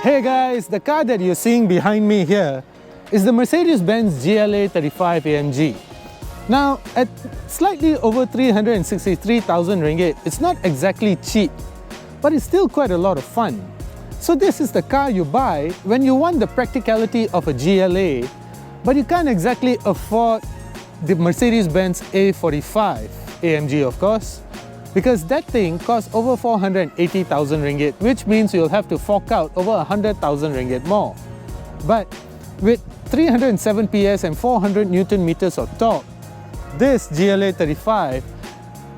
Hey guys, the car that you're seeing behind me here is the Mercedes-Benz GLA35 AMG. Now, at slightly over 363,000 ringgit, it's not exactly cheap, but it's still quite a lot of fun. So this is the car you buy when you want the practicality of a GLA, but you can't exactly afford the Mercedes-Benz A45 AMG, of course, because that thing costs over 480,000 ringgit, which means you'll have to fork out over 100,000 ringgit more. But with 307 PS and 400 Newton meters of torque, this GLA35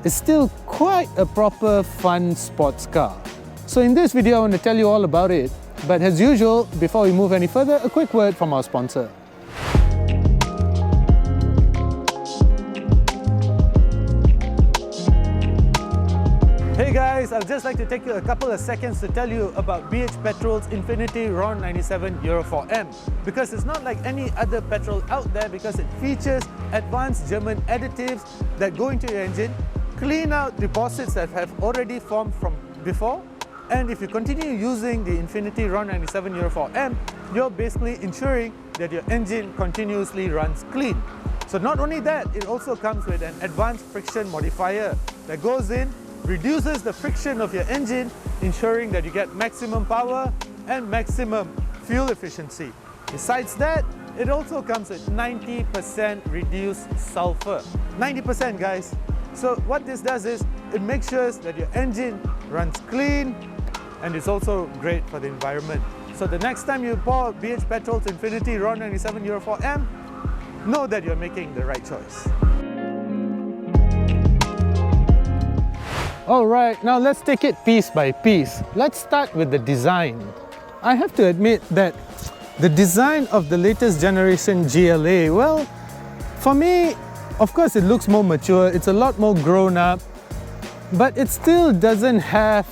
is still quite a proper fun sports car. So in this video I want to tell you all about it, but as usual, before we move any further, a quick word from our sponsor. Hey guys, I'd just like to take you a couple of seconds to tell you about BH Petrol's Infinity RON 97 Euro 4M, because it's not like any other petrol out there, because it features advanced German additives that go into your engine, clean out deposits that have already formed from before, and if you continue using the Infinity RON 97 Euro 4M, you're basically ensuring that your engine continuously runs clean. So not only that, it also comes with an advanced friction modifier that goes in, reduces the friction of your engine, ensuring that you get maximum power and maximum fuel efficiency. Besides that, it also comes with 90% reduced sulfur. 90% guys! So what this does is, it makes sure that your engine runs clean, and it's also great for the environment. So the next time you pour BH Petrol's Infinity RON 97 Euro 4M, know that you're making the right choice. Alright, now let's take it piece by piece. Let's start with the design. I have to admit that the design of the latest generation GLA, well, for me, of course it looks more mature, it's a lot more grown up, but it still doesn't have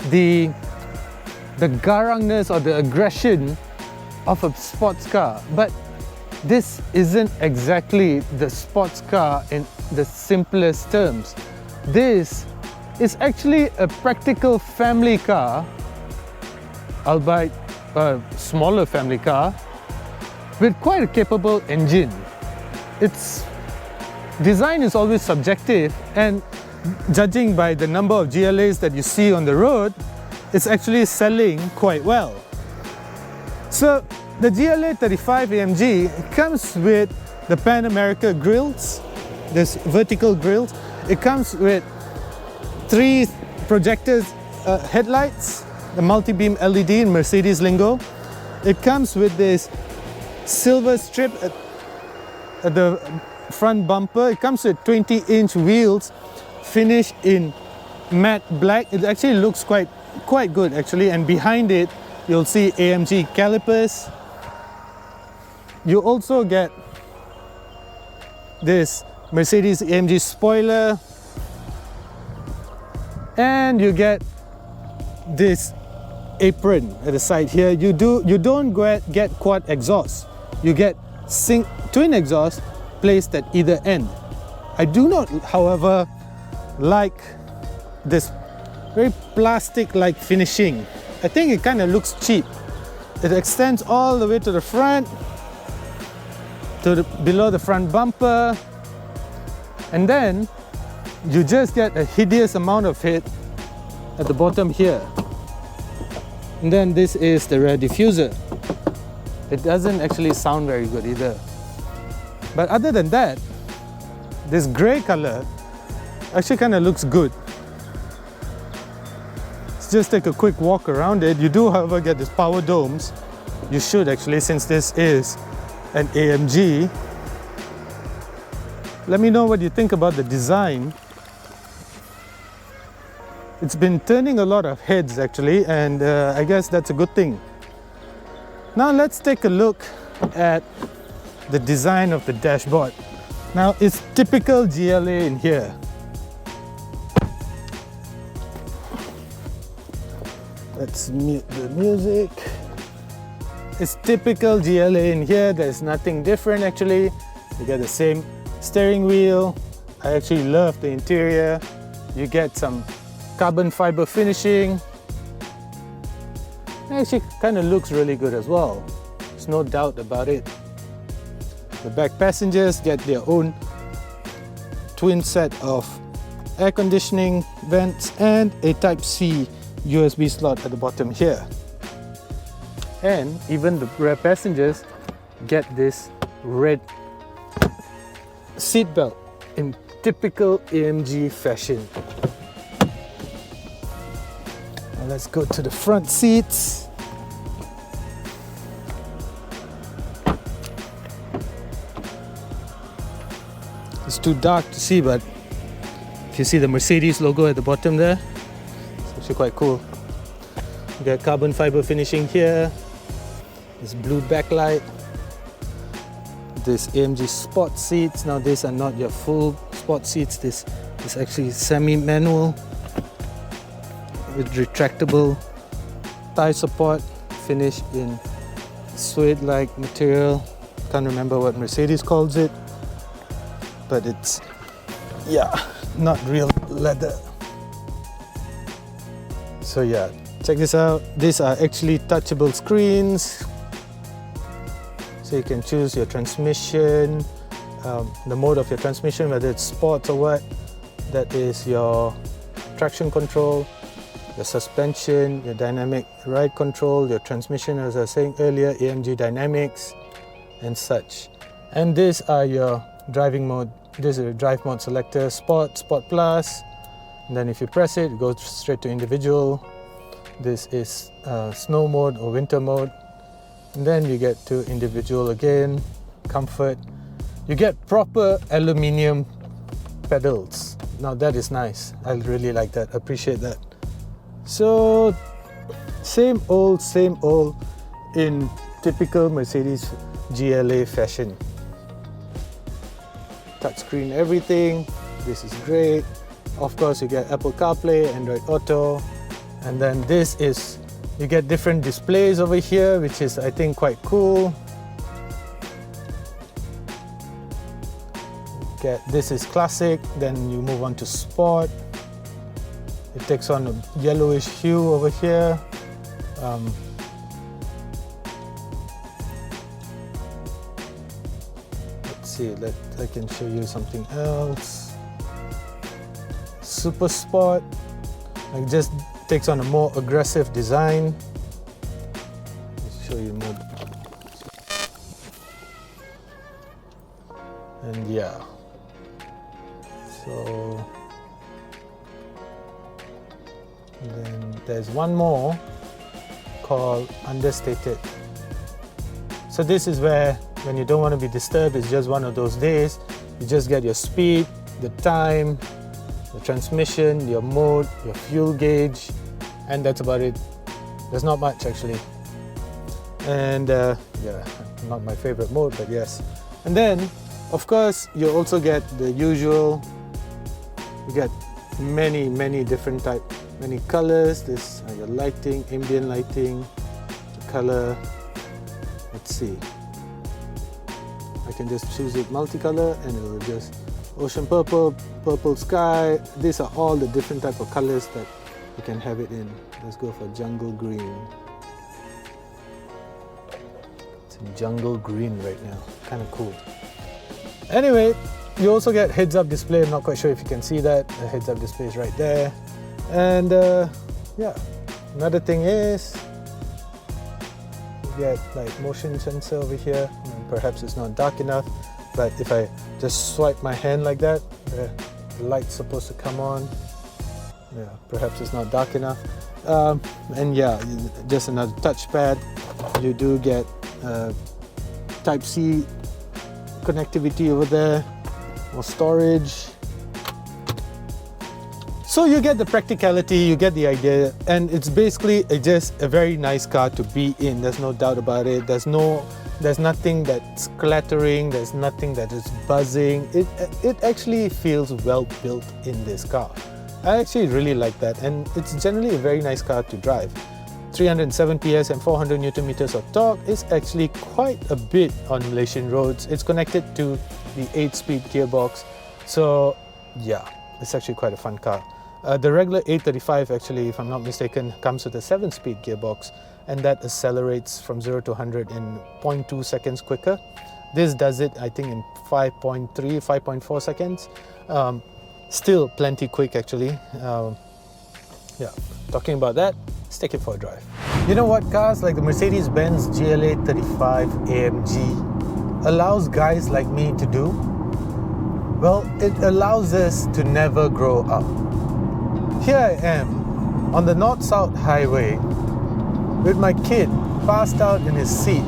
the garangness or the aggression of a sports car. But this isn't exactly the sports car in the simplest terms. This is actually a practical family car, albeit a smaller family car, with quite a capable engine. Its design is always subjective, and judging by the number of GLAs that you see on the road, it's actually selling quite well. So the GLA35 AMG comes with the Pan America grills, this vertical grills. It comes with 3 projectors headlights, the multi-beam LED in Mercedes lingo. It comes with this silver strip at the front bumper. It comes with 20-inch wheels finished in matte black. It actually looks quite good actually, and behind it you'll see AMG calipers. You also get this Mercedes AMG spoiler, and you get this apron at the side here. You don't get quad exhaust. You get twin exhaust placed at either end. I do not, however, like this very plastic-like finishing. I think it kind of looks cheap. It extends all the way to the front, below the front bumper, and then you just get a hideous amount of it at the bottom here. And then this is the rear diffuser. It doesn't actually sound very good either. But other than that, this grey color actually kind of looks good. Let's just take a quick walk around it. You do, however, get these power domes. You should actually, since this is an AMG. Let me know what you think about the design. It's been turning a lot of heads actually, and I guess that's a good thing. Now let's take a look at the design of the dashboard. Now it's typical GLA in here. Let's mute the music. It's typical GLA in here. There's nothing different actually. You get the same steering wheel. I actually love the interior. You get some carbon fiber finishing. Actually kind of looks really good as well. There's no doubt about it. The back passengers get their own twin set of air conditioning vents and a Type-C USB slot at the bottom here. And even the rear passengers get this red seat belt in typical AMG fashion. Now let's go to the front seats. It's too dark to see, but if you see the Mercedes logo at the bottom there, it's actually quite cool. You got carbon fiber finishing here, this blue backlight, this AMG sport seats. Now these are not your full sport seats, this is actually semi-manual with retractable thigh support, finished in suede-like material. Can't remember what Mercedes calls it, but it's, yeah, not real leather. So yeah, check this out. These are actually touchable screens. So you can choose your transmission, the mode of your transmission, whether it's sports or what. That is your traction control, your suspension, your dynamic ride control, your transmission, as I was saying earlier, AMG dynamics and such. And these are your driving mode. This is a drive mode selector, Sport, Sport Plus. And then if you press it, it goes straight to individual. This is snow mode or winter mode. And then you get to individual again, comfort. You get proper aluminium pedals. Now that is nice. I really like that, appreciate that. So same old in typical Mercedes GLA fashion. Touchscreen everything, this is great. Of course you get Apple CarPlay, Android Auto, and then this is, you get different displays over here, which is I think quite cool. This is classic, then you move on to sport. It takes on a yellowish hue over here. Let's see, I can show you something else. Super Sport, like just takes on a more aggressive design. Let's show you more. And yeah, so then there's one more called Understated. So this is where when you don't want to be disturbed, it's just one of those days. You just get your speed, the time, the transmission, your mode, your fuel gauge, and that's about it. There's not much actually. And yeah, not my favorite mode, but yes. And then, of course, you also get the usual, you get many different many colors. This are your lighting, ambient lighting, the color. Let's see. I can just choose it multicolor and it will just ocean purple, purple sky. These are all the different type of colors that you can have it in. Let's go for jungle green. It's in jungle green right now. Kind of cool. Anyway, you also get heads-up display. I'm not quite sure if you can see that. The heads-up display is right there. And yeah, another thing is you get like motion sensor over here. Perhaps it's not dark enough, but if I just swipe my hand like that, the light's supposed to come on. Yeah, perhaps it's not dark enough. And yeah, just another touchpad. You do get Type-C connectivity over there, or storage. So you get the practicality, you get the idea, and it's basically just a very nice car to be in. There's no doubt about it. There's nothing that's clattering, there's nothing that is buzzing. It actually feels well built in this car. I actually really like that, and it's generally a very nice car to drive. 307 PS and 400 Newton meters of torque is actually quite a bit on Malaysian roads. It's connected to the 8-speed gearbox, so yeah, it's actually quite a fun car. The regular 835 actually, if I'm not mistaken, comes with a 7-speed gearbox, and that accelerates from 0 to 100 in 0.2 seconds quicker. This does it, I think, in 5.3, 5.4 seconds. Still plenty quick actually. Yeah, talking about that, let's take it for a drive. You know what cars like the Mercedes-Benz GLA35 AMG allows guys like me to do? Well, it allows us to never grow up. Here I am on the North-South highway with my kid passed out in his seat.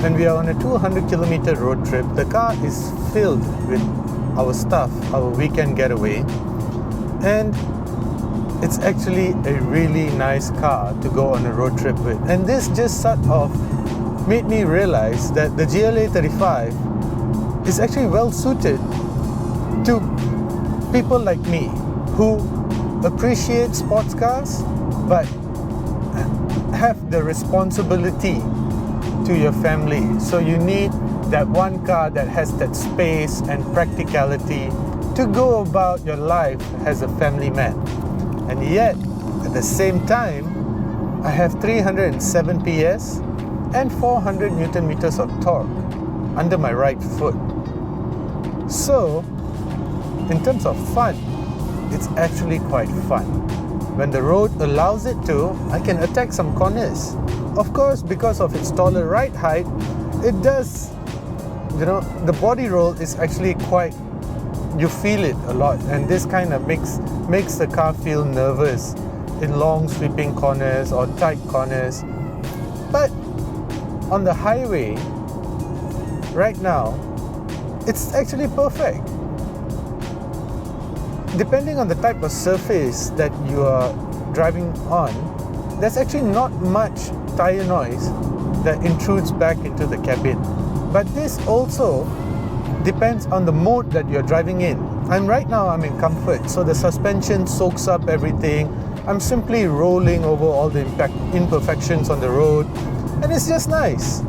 When we are on a 200-kilometer road trip, the car is filled with our stuff, our weekend getaway, and it's actually a really nice car to go on a road trip with. And this just sort of made me realize that the GLA35 is actually well suited to people like me who appreciate sports cars but have the responsibility to your family. So you need that one car that has that space and practicality to go about your life as a family man. And yet, at the same time, I have 307 PS and 400 Newton meters of torque under my right foot. So, in terms of fun, it's actually quite fun. When the road allows it to, I can attack some corners. Of course, because of its taller ride height, it does, the body roll is actually quite, you feel it a lot, and this kind of makes the car feel nervous in long sweeping corners or tight corners. But on the highway, right now, it's actually perfect. Depending on the type of surface that you are driving on, there's actually not much tire noise that intrudes back into the cabin. But this also depends on the mode that you're driving in. Right now I'm in comfort, so the suspension soaks up everything. I'm simply rolling over all the imperfections on the road, and it's just nice.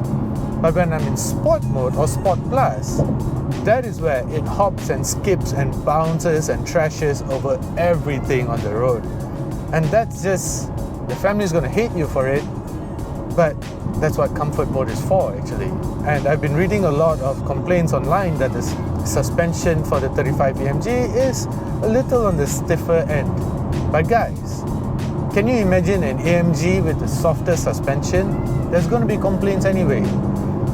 But when I'm in sport mode or sport plus, that is where it hops and skips and bounces and trashes over everything on the road. And that's just, the family's gonna hate you for it, but that's what comfort mode is for actually. And I've been reading a lot of complaints online that the suspension for the 35 AMG is a little on the stiffer end. But guys, can you imagine an AMG with a softer suspension? There's going to be complaints anyway.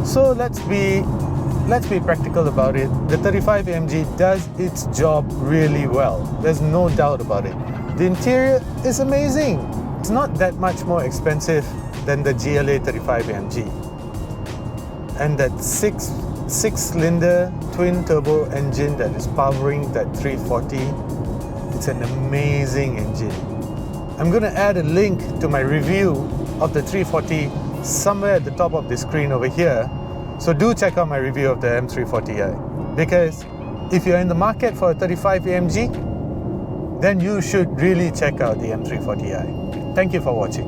So let's be practical about it. The 35 AMG does its job really well. There's no doubt about it. The interior is amazing. It's not that much more expensive than the GLA35 AMG. And that six-cylinder twin-turbo engine that is powering that 340, it's an amazing engine. I'm going to add a link to my review of the 340 somewhere at the top of the screen over here. So do check out my review of the M340i, because if you're in the market for a 35 AMG, then you should really check out the M340i. Thank you for watching.